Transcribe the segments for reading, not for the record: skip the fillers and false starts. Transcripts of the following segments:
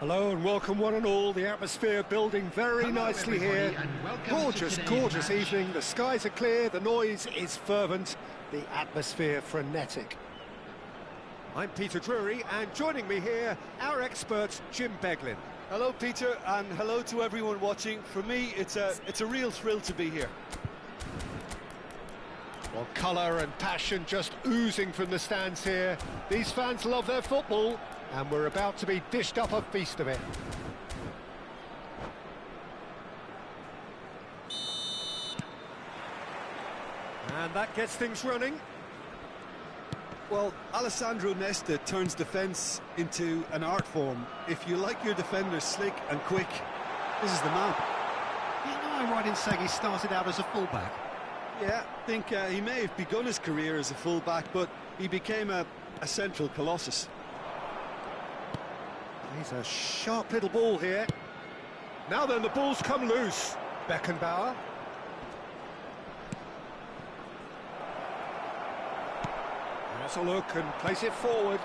Hello and welcome one and all. The atmosphere building very nicely here. Gorgeous evening. The skies are clear, the noise is fervent, the atmosphere frenetic. I'm Peter Drury, and joining me here, our expert Jim Beglin. Hello Peter, and hello to everyone watching. For me, it's a real thrill to be here. Well, colour and passion just oozing from the stands here. These fans love their football, and we're about to be dished up a feast of it. And that gets things running. Well, Alessandro Nesta turns defence into an art form. If you like your defenders slick and quick, this is the man. Am I right in saying he started out as a fullback? Yeah, I think he may have begun his career as a fullback, but he became a central colossus. He's a sharp little ball here. Now then, the ball's come loose. Beckenbauer. Has a look and place it forward.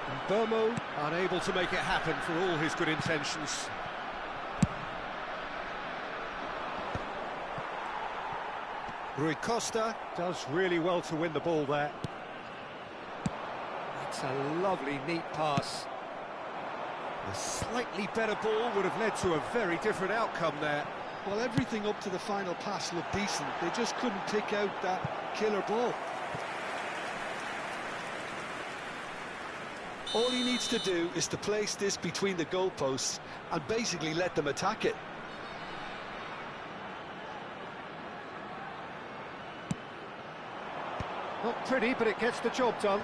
And Burmo unable to make it happen for all his good intentions. Rui Costa does really well to win the ball there. That's a lovely, neat pass. A slightly better ball would have led to a very different outcome there. Well, everything up to the final pass looked decent. They just couldn't pick out that killer ball. All he needs to do is to place this between the goalposts and basically let them attack it. Not pretty, but it gets the job done.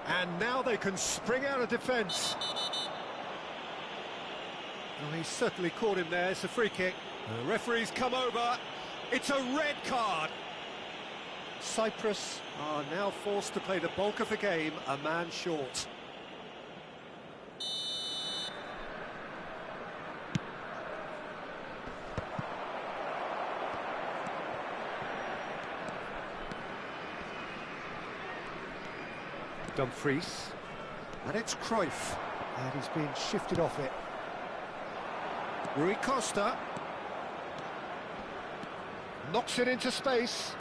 And now they can spring out of defence. Well, he's certainly caught him there. It's a free kick. The referee's come over. It's a red card. Cyprus are now forced to play the bulk of the game a man short. Dumfries, and it's Cruyff, and he's been shifted off it. Rui Costa knocks it into space.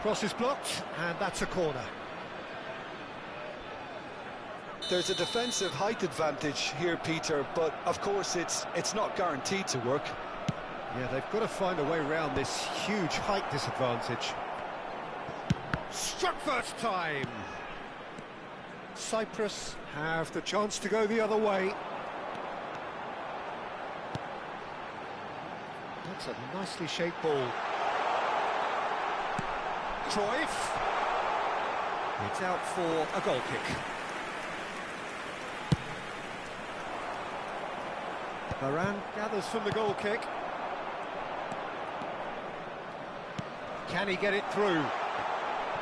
Cross is blocked, and that's a corner. There's a defensive height advantage here, Peter, but of course it's not guaranteed to work. Yeah, they've got to find a way around this huge height disadvantage. Struck first time. Cyprus have the chance to go the other way. That's a nicely shaped ball. Cruyff. It's out for a goal kick. Varane gathers from the goal kick. Can he get it through?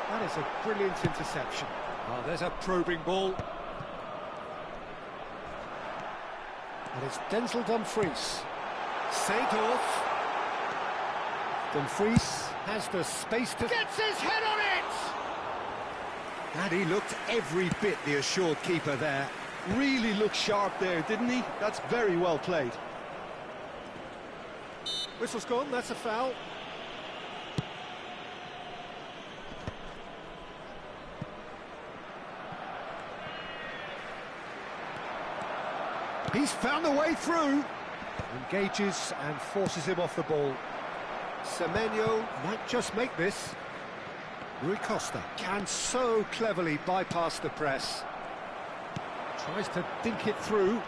That is a brilliant interception. Oh, there's a probing ball. And it's Denzel Dumfries. Seedorf. Dumfries has the space to... Gets his head on it! And he looked every bit the assured keeper there. Really looked sharp there, didn't he? That's very well played. Whistle's gone, that's a foul. He's found a way through. Engages and forces him off the ball. Semenyo might just make this. Rui Costa can so cleverly bypass the press. Tries to dink it through.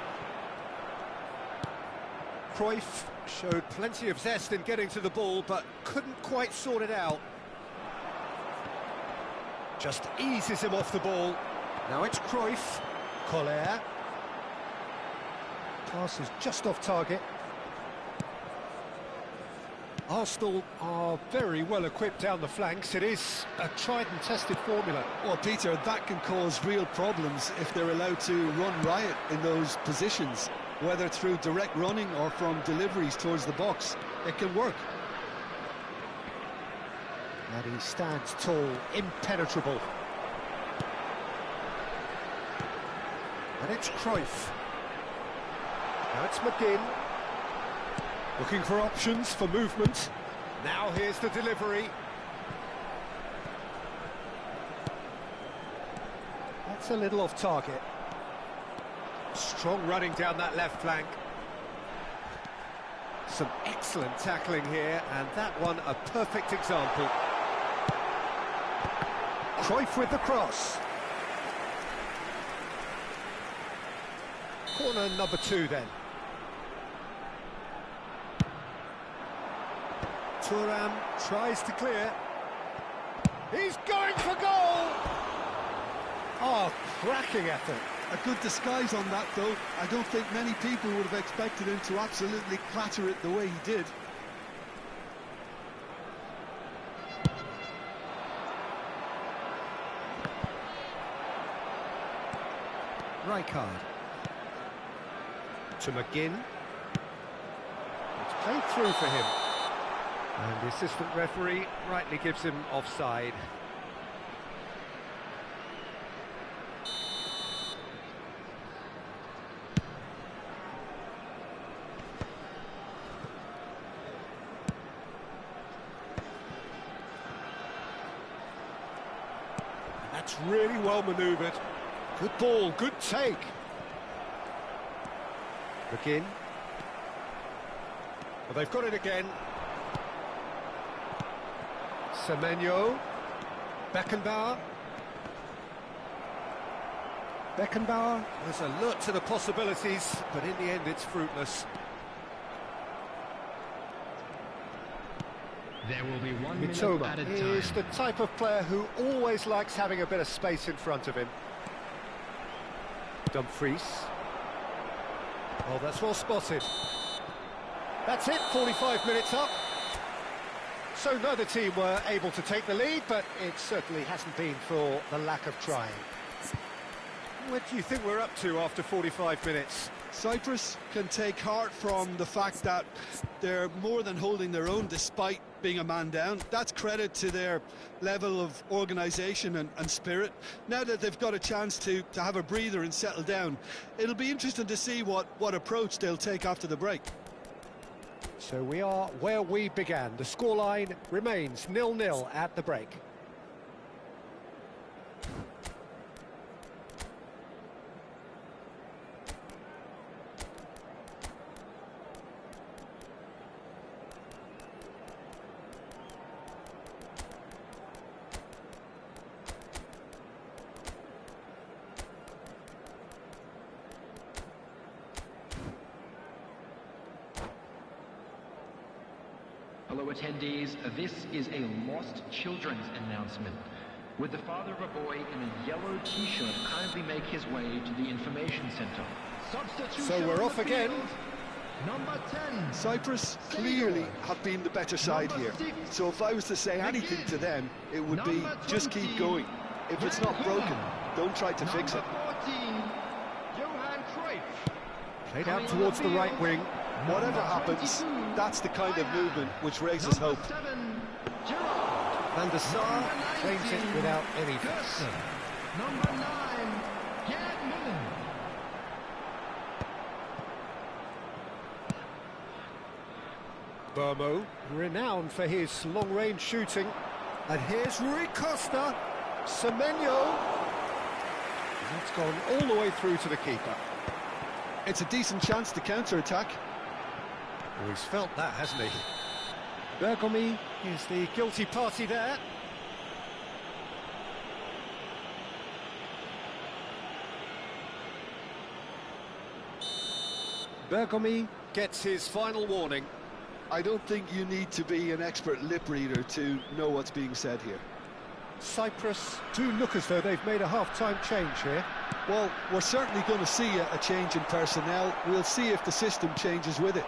Cruyff showed plenty of zest in getting to the ball, but couldn't quite sort it out. Just eases him off the ball. Now it's Cruyff. Collier. Pass is just off target. Arsenal are very well equipped down the flanks. It is a tried and tested formula. Well, Peter, that can cause real problems if they're allowed to run riot in those positions, whether through direct running or from deliveries towards the box. It can work. And he stands tall, impenetrable. And it's Cruyff. Now it's McGinn. Looking for options for movement. Now here's the delivery. That's a little off target. Strong running down that left flank. Some excellent tackling here, and that one a perfect example. Cruyff with the cross. Corner number 2 then. Thuram tries to clear. He's going for goal! Oh, cracking effort. A good disguise on that, though. I don't think many people would have expected him to absolutely clatter it the way he did. Rijkaard. To McGinn. It's played through for him. And the assistant referee rightly gives him offside. That's really well manoeuvred. Good ball, good take. McGinn. Well, they've got it again. Semenyo. Beckenbauer. Beckenbauer was alert to the possibilities, but in the end it's fruitless. There will be 1 minute Mitoma added is time. the type of player who always likes having a bit of space in front of him. Dumfries. Oh, that's well spotted. That's it, 45 minutes up. So neither team were able to take the lead, but it certainly hasn't been for the lack of trying. What do you think we're up to after 45 minutes? Cyprus can take heart from the fact that they're more than holding their own despite being a man down. That's credit to their level of organisation and spirit. Now that they've got a chance to have a breather and settle down, it'll be interesting to see what approach they'll take after the break. So we are where we began. The scoreline remains 0-0 at the break. Hello attendees, this is a lost children's announcement. Would the father of a boy in a yellow t-shirt kindly make his way to the information center? Substitution So we're off again. Number 10. Cyprus clearly have been the better side here. So if I was to say anything to them, it would be just keep going. If it's not broken, don't try to fix it. 14. Johan Cruyff. Played out towards the right wing. Whatever happens, that's the kind of movement which raises hope. 7. Gerrard. Van der Sar claims it without any fuss. Gerson. Number 9. Gerd Müller. Burmo, renowned for his long-range shooting. And here's Rui Costa. Semenyo. That's gone all the way through to the keeper. It's a decent chance to counter-attack. Well, he's felt that, hasn't he? Bergomi is the guilty party there. Bergomi gets his final warning. I don't think you need to be an expert lip reader to know what's being said here. Cyprus do look as though they've made a half-time change here. Well, we're certainly going to see a change in personnel. We'll see if the system changes with it.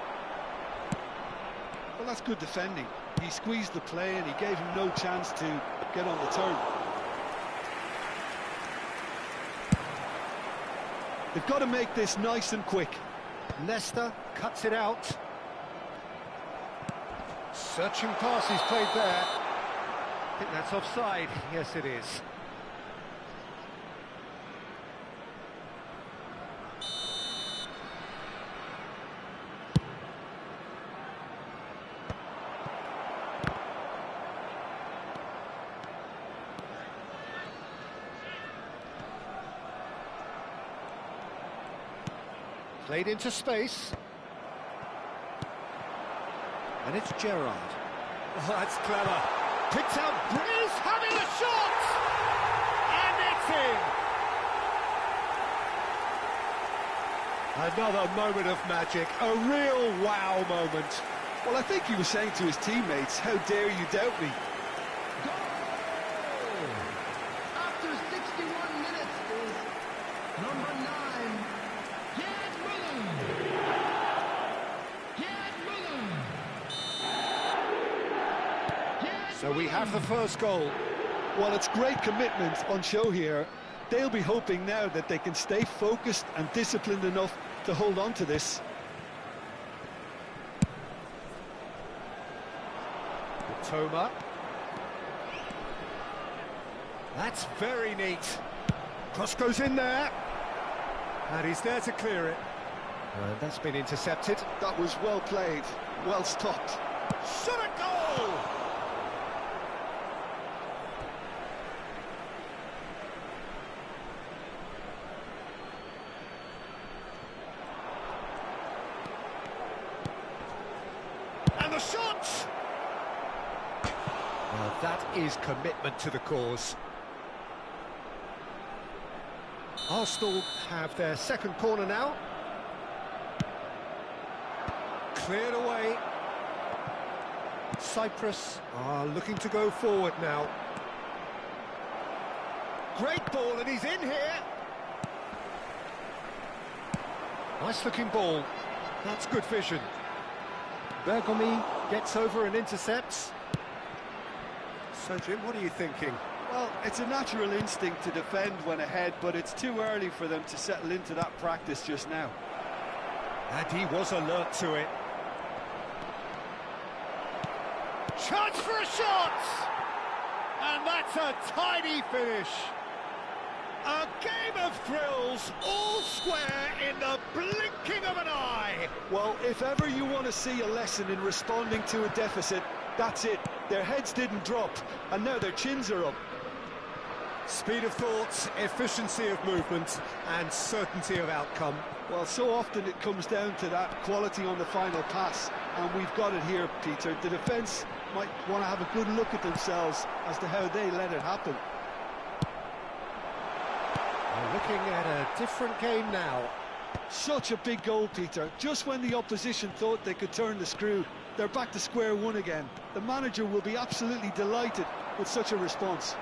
Well, that's good defending. He squeezed the play and he gave him no chance to get on the turn. They've got to make this nice and quick. Nesta cuts it out. Searching pass he's played there. think that's offside. Yes, it is. Played into space. And it's Gerrard. Oh, that's clever. Picked out, is having a shot! And it's in! Another moment of magic, a real wow moment. Well, I think he was saying to his teammates, how dare you doubt me? Goal! After 61 minutes is number 9, Gerd Müller. Gerd Müller. So we have the first goal. Well, it's great commitment on show here. They'll be hoping now that they can stay focused and disciplined enough to hold on to this. Toma. That's very neat. Cross goes in there. And he's there to clear it. And that's been intercepted. That was well played, well stopped. Shot a goal! And the shot! Well, that is commitment to the cause. Arsenal have their second corner now. Cleared away. Cyprus are looking to go forward now. Great ball, and he's in here. Nice looking ball. That's good vision. Bergomi gets over and intercepts. So, Jim, what are you thinking? Well, it's a natural instinct to defend when ahead, but it's too early for them to settle into that practice just now. And he was alert to it. Chance for a shot! And that's a tidy finish. A game of thrills, all square in the blinking of an eye. Well, if ever you want to see a lesson in responding to a deficit, that's it. Their heads didn't drop, and now their chins are up. Speed of thought, efficiency of movement, and certainty of outcome. Well, so often it comes down to that quality on the final pass, and we've got it here, Peter. The defence might want to have a good look at themselves as to how they let it happen. We're looking at a different game now. Such a big goal, Peter. Just when the opposition thought they could turn the screw, they're back to square one again. The manager will be absolutely delighted with such a response.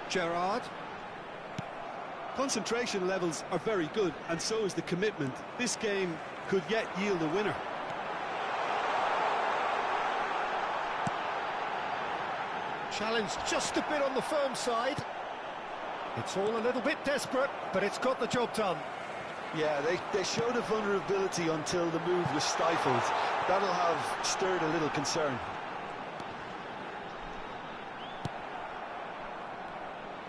Gerrard. Concentration levels are very good, and so is the commitment. This game could yet yield a winner. Challenge just a bit on the firm side. It's all a little bit desperate, but it's got the job done. Yeah, they showed a vulnerability until the move was stifled. That'll have stirred a little concern.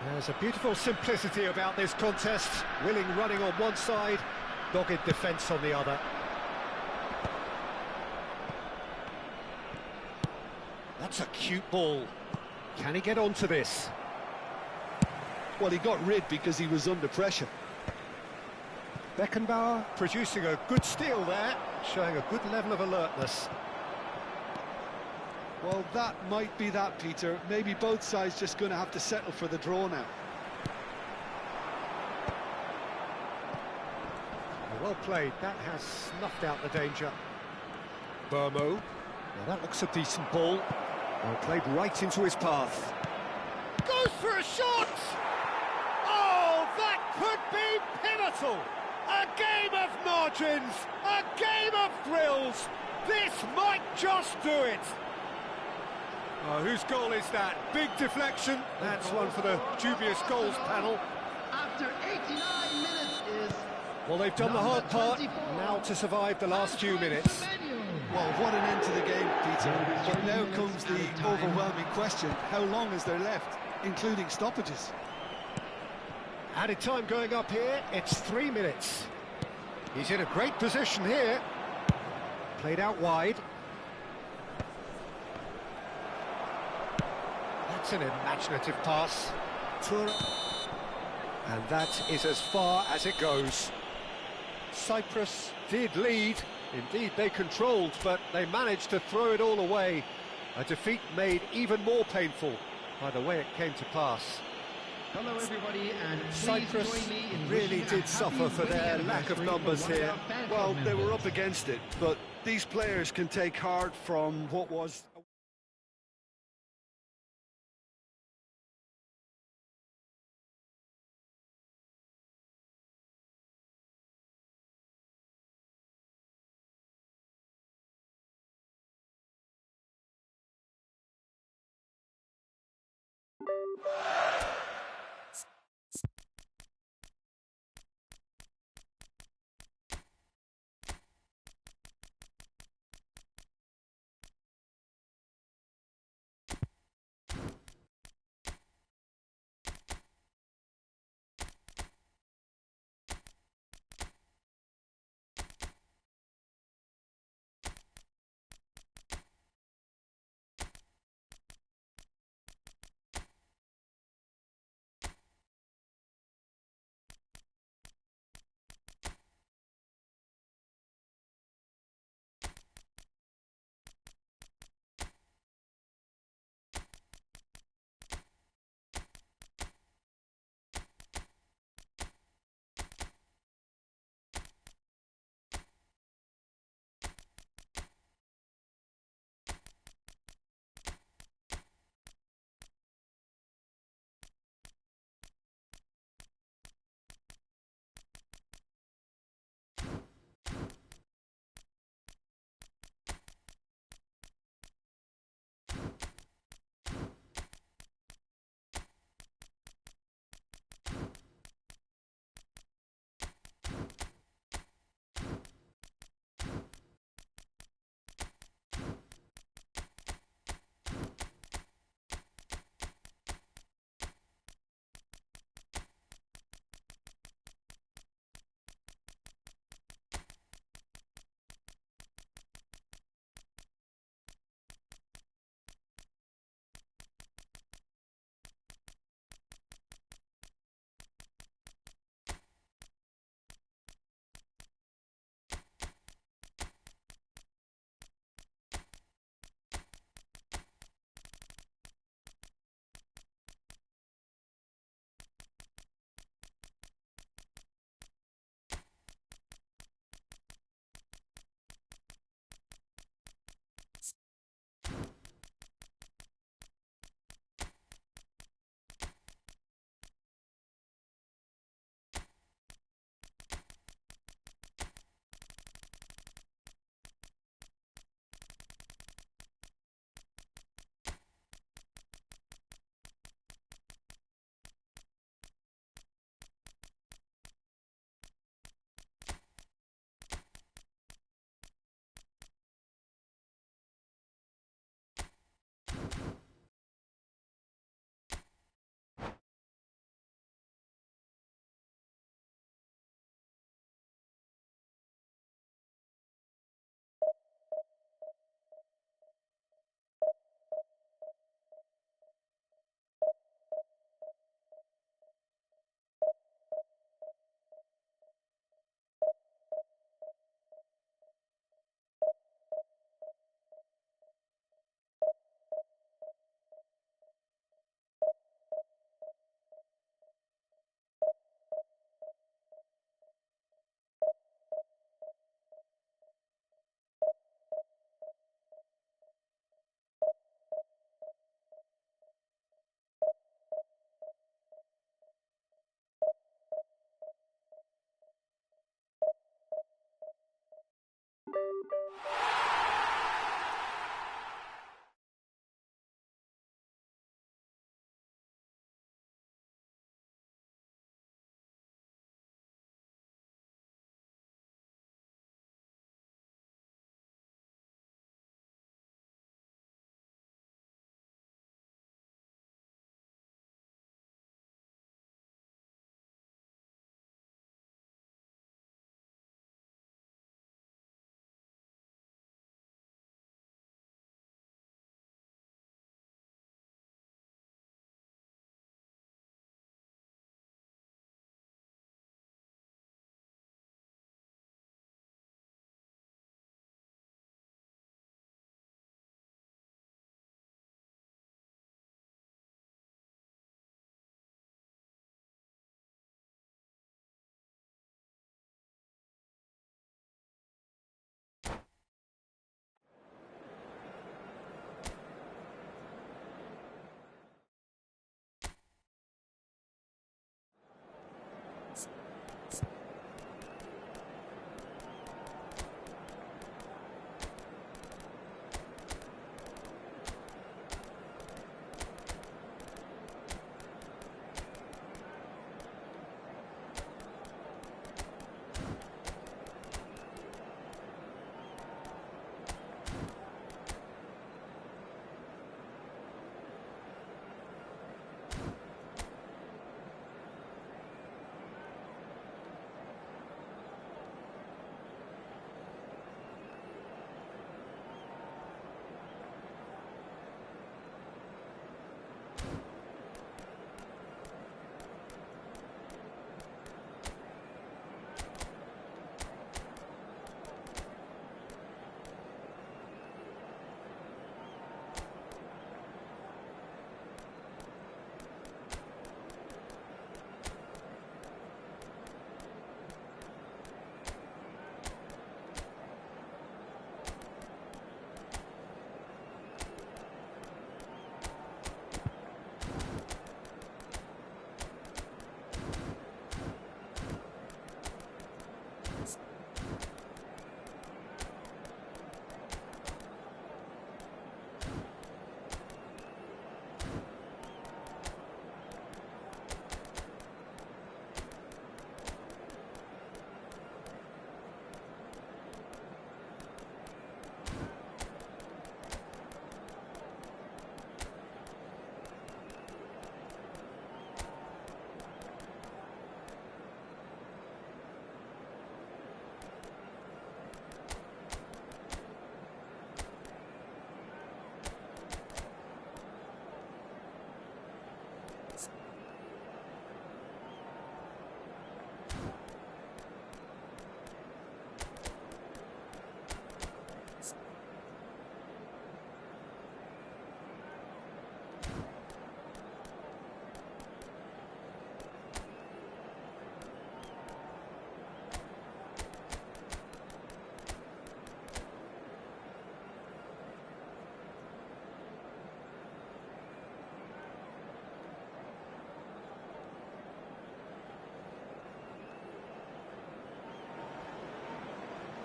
There's a beautiful simplicity about this contest. Willing running on one side, dogged defence on the other. That's a cute ball. Can he get onto this? Well, he got rid because he was under pressure. Beckenbauer producing a good steal there, showing a good level of alertness. Well, that might be that, Peter. Maybe both sides just going to have to settle for the draw now. Well played, that has snuffed out the danger. Burmo, now that looks a decent ball. Well played right into his path. Goes for a shot! Oh, that could be pivotal! A game of margins, a game of thrills. This might just do it. Whose goal is that? Big deflection. That's one for the dubious goals panel. After 89 minutes is... Well, they've done the hard part, now to survive the last few minutes. Semenyo. Well, what an end to the game, Peter. But now comes the overwhelming question: how long is there left, including stoppages? Added time going up here, it's 3 minutes. He's in a great position here. Played out wide. That's an imaginative pass. And that is as far as it goes. Cyprus did lead. Indeed, they controlled, but they managed to throw it all away. A defeat made even more painful by the way it came to pass. Hello everybody, and Cyprus really did suffer for their lack of numbers here. Well, they were up against it, but these players can take heart from what was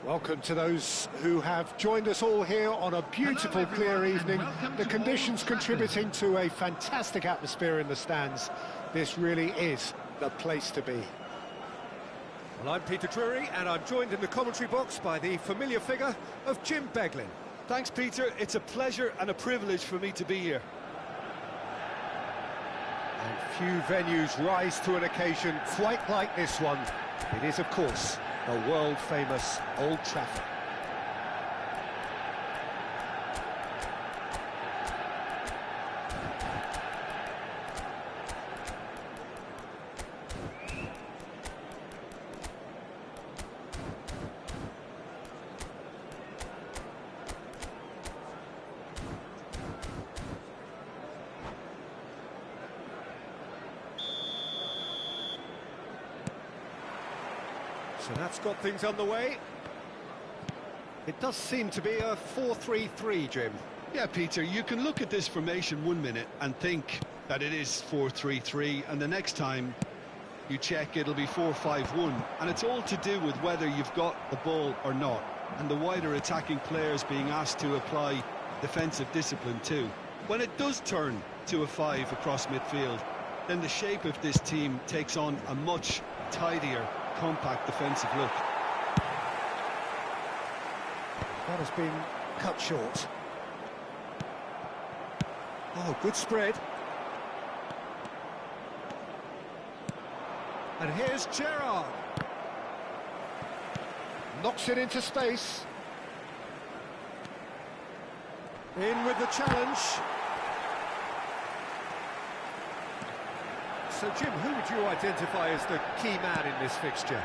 Welcome to those who have joined us all here on a beautiful, clear evening. The conditions contributing to a fantastic atmosphere in the stands. This really is the place to be. Well, I'm Peter Drury, and I'm joined in the commentary box by the familiar figure of Jim Beglin. Thanks, Peter. It's a pleasure and a privilege for me to be here. And few venues rise to an occasion quite like this one. It is, of course, the world-famous Old Trafford. So that's got things underway. It does seem to be a 4-3-3, Jim. Yeah, Peter, you can look at this formation 1 minute and think that it is 4-3-3, and the next time you check it'll be 4-5-1, and it's all to do with whether you've got the ball or not, and the wider attacking players being asked to apply defensive discipline too. When it does turn to a 5 across midfield, then the shape of this team takes on a much tidier, compact defensive look. That has been cut short. Oh, good spread. And here's Gerrard. Knocks it into space. In with the challenge. So, Jim, who would you identify as the key man in this fixture?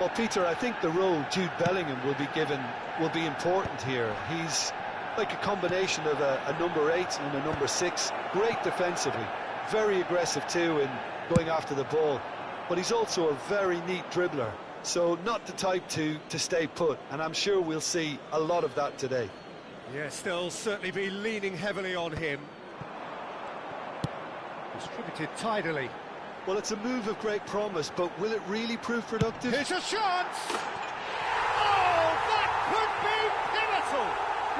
Well, Peter, I think the role Jude Bellingham will be given will be important here. He's like a combination of a number 8 and a number 6. Great defensively, very aggressive too in going after the ball. But he's also a very neat dribbler, so not the type to stay put. And I'm sure we'll see a lot of that today. Yes, they'll certainly be leaning heavily on him. Distributed tidily. Well, it's a move of great promise, but will it really prove productive? Here's a chance! Oh, that could be pivotal!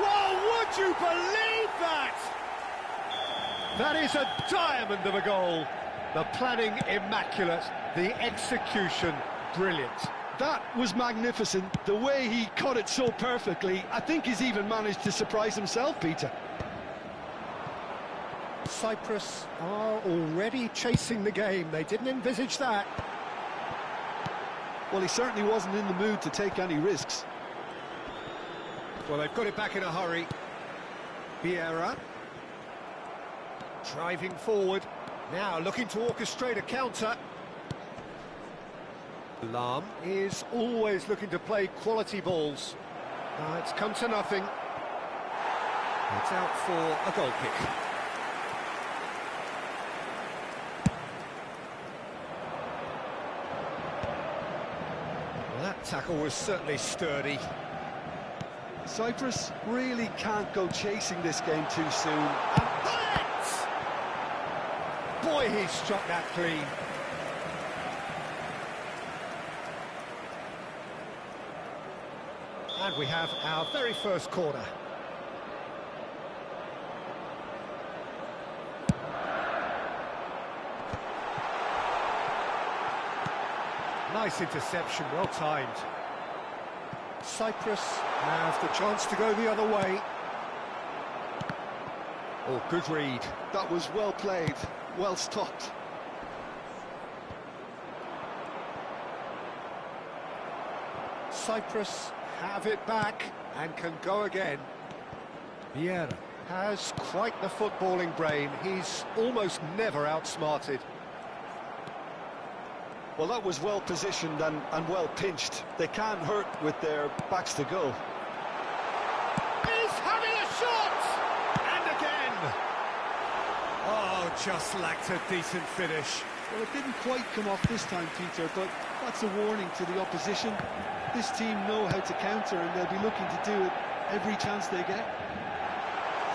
Well, would you believe that? That is a diamond of a goal. The planning immaculate, the execution brilliant. That was magnificent. The way he cut it so perfectly, I think he's even managed to surprise himself, Peter. Cyprus are already chasing the game. They didn't envisage that. Well, he certainly wasn't in the mood to take any risks. Well, they've got it back in a hurry. Vieira. Driving forward. Now looking to orchestrate a counter. Lahm is always looking to play quality balls. It's come to nothing. It's out for a goal kick. Well, that tackle was certainly sturdy. Cyprus really can't go chasing this game too soon. And bullet! Boy, he struck that clean. And we have our very first corner. Nice interception, well timed. Cyprus have the chance to go the other way. Oh, good read. That was well played, well stopped. Cyprus have it back and can go again. Vieira has quite the footballing brain. He's almost never outsmarted. Well, that was well positioned and well pinched. They can't hurt with their backs to goal. He's having a shot! And again! Oh, just lacked a decent finish. Well, it didn't quite come off this time, Peter, but that's a warning to the opposition. This team know how to counter, and they'll be looking to do it every chance they get.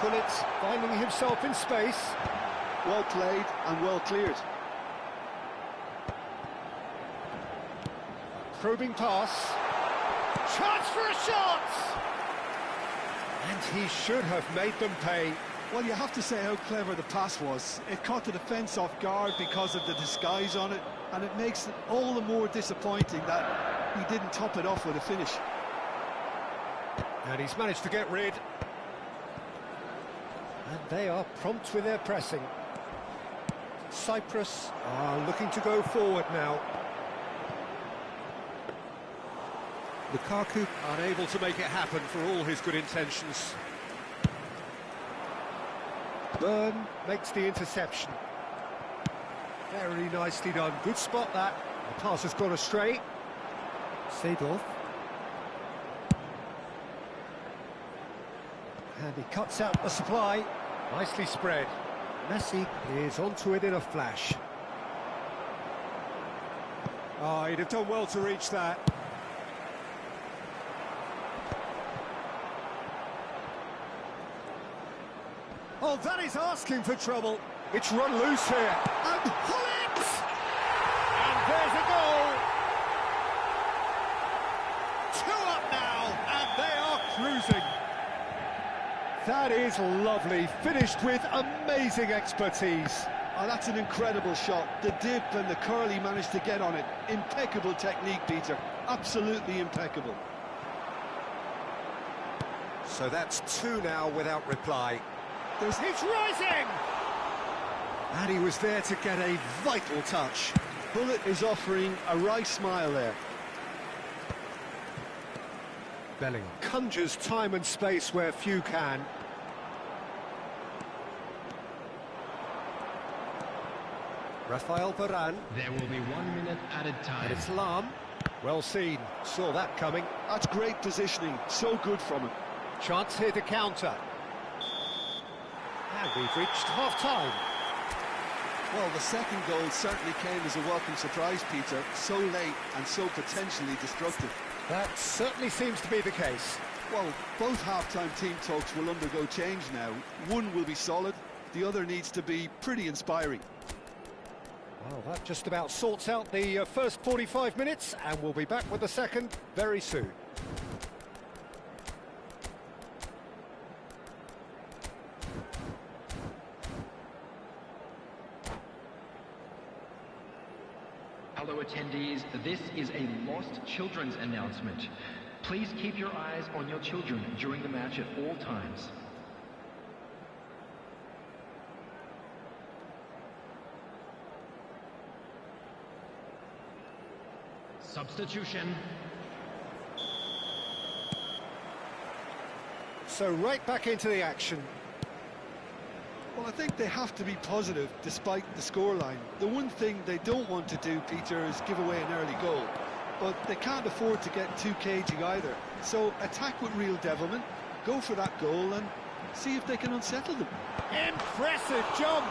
Gullit finding himself in space. Well played and well cleared. Probing pass. Chance for a shot! And he should have made them pay. Well, you have to say how clever the pass was. It caught the defence off guard because of the disguise on it, and it makes it all the more disappointing that he didn't top it off with a finish. And he's managed to get rid. And they are prompt with their pressing. Cyprus are looking to go forward now. Lukaku unable to make it happen for all his good intentions. Byrne makes the interception. Very nicely done. Good spot that. The pass has gone astray. Seedorf. And he cuts out the supply. Nicely spread. Messi is onto it in a flash. Oh, he'd have done well to reach that. Oh, that is asking for trouble. It's run loose here. And Hullet! And there's a goal! 2 up now, and they are cruising. That is lovely, finished with amazing expertise. Oh, that's an incredible shot. The dip and the curl he managed to get on it. Impeccable technique, Peter. Absolutely impeccable. So that's 2 now without reply. It's rising! And he was there to get a vital touch. Hullet is offering a wry smile there. Bellingham conjures time and space where few can. Rafael Varane. There will be 1 minute added time. And it's Lahm. Well seen. Saw that coming. That's great positioning. So good from him. Chance here to counter. And we've reached half-time. Well, the second goal certainly came as a welcome surprise, Peter. So late and so potentially destructive. That certainly seems to be the case. Well, both half-time team talks will undergo change now. One will be solid, the other needs to be pretty inspiring. Well, that just about sorts out the first 45 minutes, and we'll be back with the second very soon. Hello attendees, this is a Lost Children's announcement. Please keep your eyes on your children during the match at all times. Substitution. So right back into the action. Well, I think they have to be positive despite the scoreline. The one thing they don't want to do, Peter, is give away an early goal. But they can't afford to get too cagey either. So attack with real devilment, go for that goal and see if they can unsettle them. Impressive jump!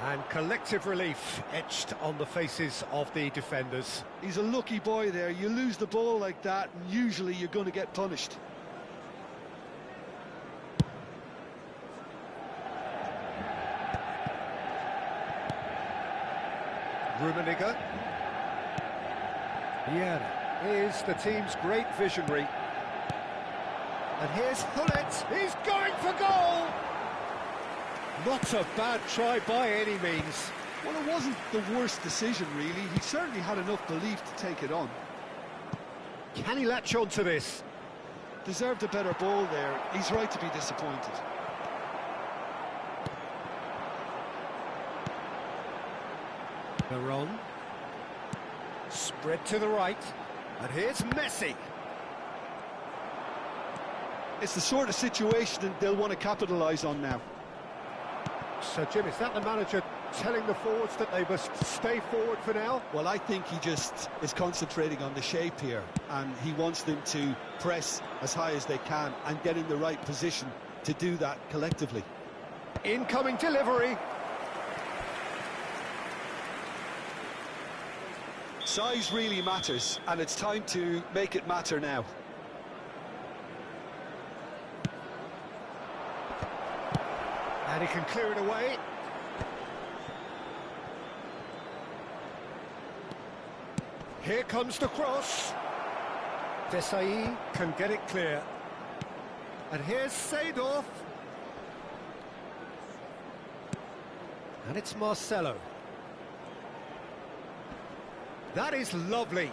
And collective relief etched on the faces of the defenders. He's a lucky boy there. You lose the ball like that and usually you're going to get punished. Rummenigge. Vieira is the team's great visionary. And here's Hullet. He's going for goal! Not a bad try by any means. Well, it wasn't the worst decision, really. He certainly had enough belief to take it on. Can he latch on to this? Deserved a better ball there. He's right to be disappointed. Veron. Spread to the right. And here's Messi. It's the sort of situation that they'll want to capitalise on now. So, Jim, is that the manager telling the forwards that they must stay forward for now? Well, I think he just is concentrating on the shape here, and he wants them to press as high as they can and get in the right position to do that collectively. Incoming delivery. Size really matters, and it's time to make it matter now. And he can clear it away. Here comes the cross. Desai can get it clear. And here's Seedorf. And it's Marcelo. That is lovely.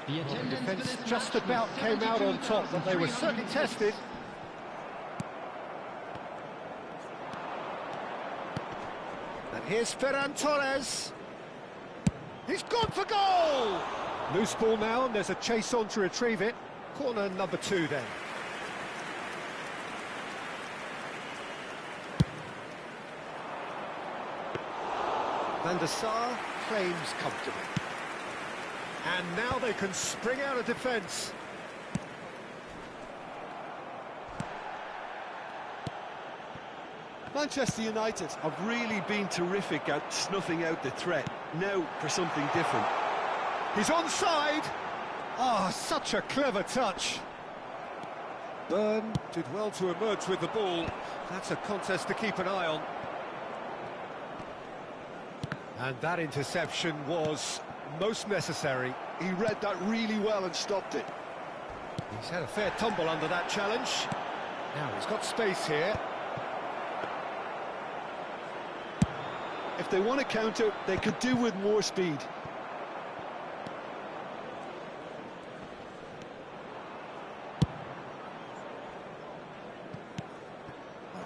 The The attendance for defence this just match about was came out on top, but they were 72,306. certainly tested. And here's Ferran Torres. He's gone for goal! Loose ball now, and there's a chase on to retrieve it. Corner number 2 then. Van der Sar claims comfortably. And now they can spring out of defence. Manchester United have really been terrific at snuffing out the threat. Now for something different. He's onside. Ah, such a clever touch. Byrne did well to emerge with the ball. That's a contest to keep an eye on. And that interception was most necessary. He read that really well and stopped it. He's had a fair tumble under that challenge. Now he's got space here. If they want to counter, they could do with more speed.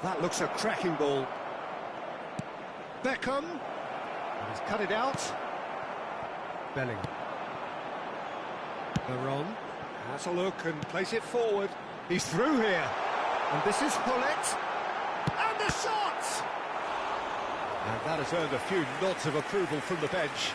That looks a cracking ball. Beckham. And he's cut it out. Bellingham. Veron has a look and plays it forward. He's through here. And this is Hullet. And the shot! And that has earned a few nods of approval from the bench.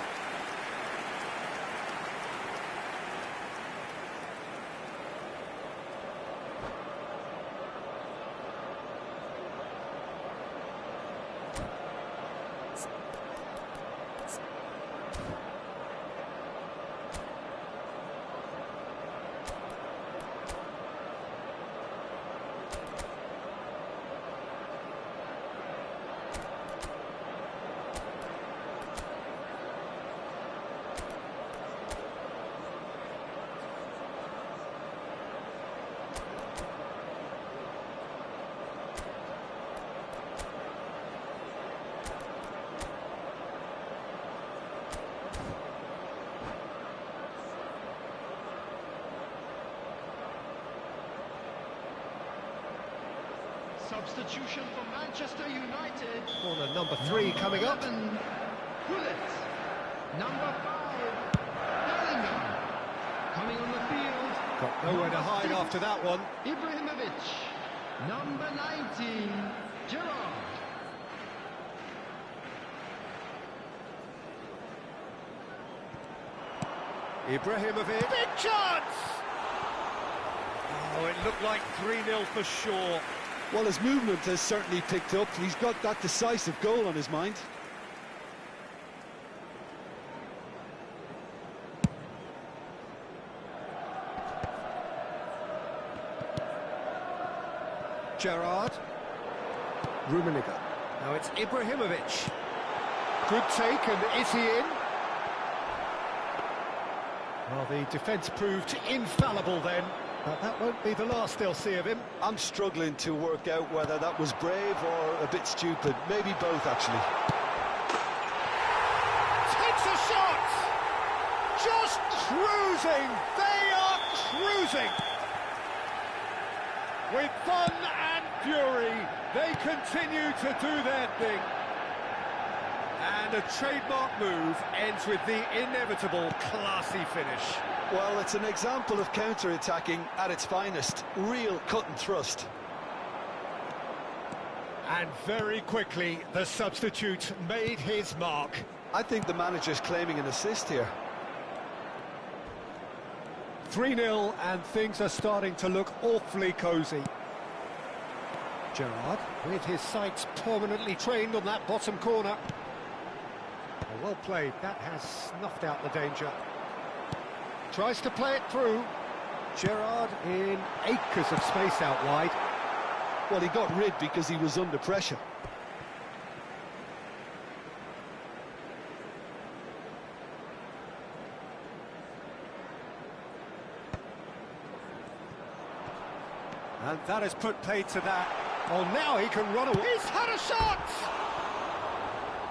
Substitution for Manchester United. Corner number 3 coming up. 11, Hullet. Number 5, Bellingham. Coming on the field. Got nowhere to Number hide 6, after that one. Ibrahimovic. Number 19, Gerrard. Ibrahimovic. Big chance! Oh, it looked like 3-0 for sure. Well, his movement has certainly picked up. He's got that decisive goal on his mind. Gerrard. Rummenigge. Now it's Ibrahimovic. Good take, and is he in? Well, the defence proved infallible then, but that won't be the last they'll see of him. I'm struggling to work out whether that was brave or a bit stupid. Maybe both, actually. Takes a shot! Just cruising! They are cruising! With fun and fury, they continue to do their thing. And a trademark move ends with the inevitable classy finish. Well, it's an example of counter-attacking at its finest. Real cut and thrust. And very quickly, the substitute made his mark. I think the manager's claiming an assist here. 3-0, and things are starting to look awfully cosy. Gerrard, with his sights permanently trained on that bottom corner. Well played, that has snuffed out the danger. Tries to play it through. Gerrard in acres of space out wide. Well, he got rid because he was under pressure. And that has put paid to that. Oh, now he can run away. He's had a shot!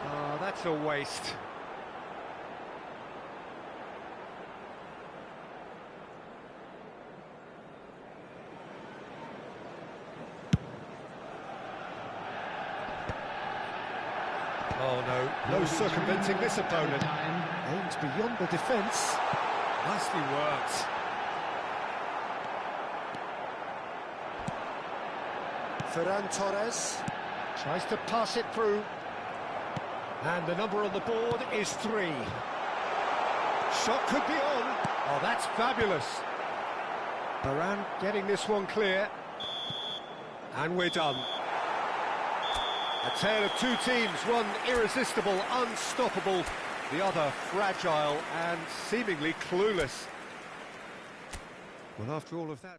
Oh, that's a waste. Oh, no circumventing this opponent. Aims beyond the defence. Nicely worked. Ferran Torres tries to pass it through. And the number on the board is 3. Shot could be on. Oh, that's fabulous. Varane getting this one clear. And we're done. A tale of two teams, one irresistible, unstoppable, the other fragile and seemingly clueless. Well, after all of that...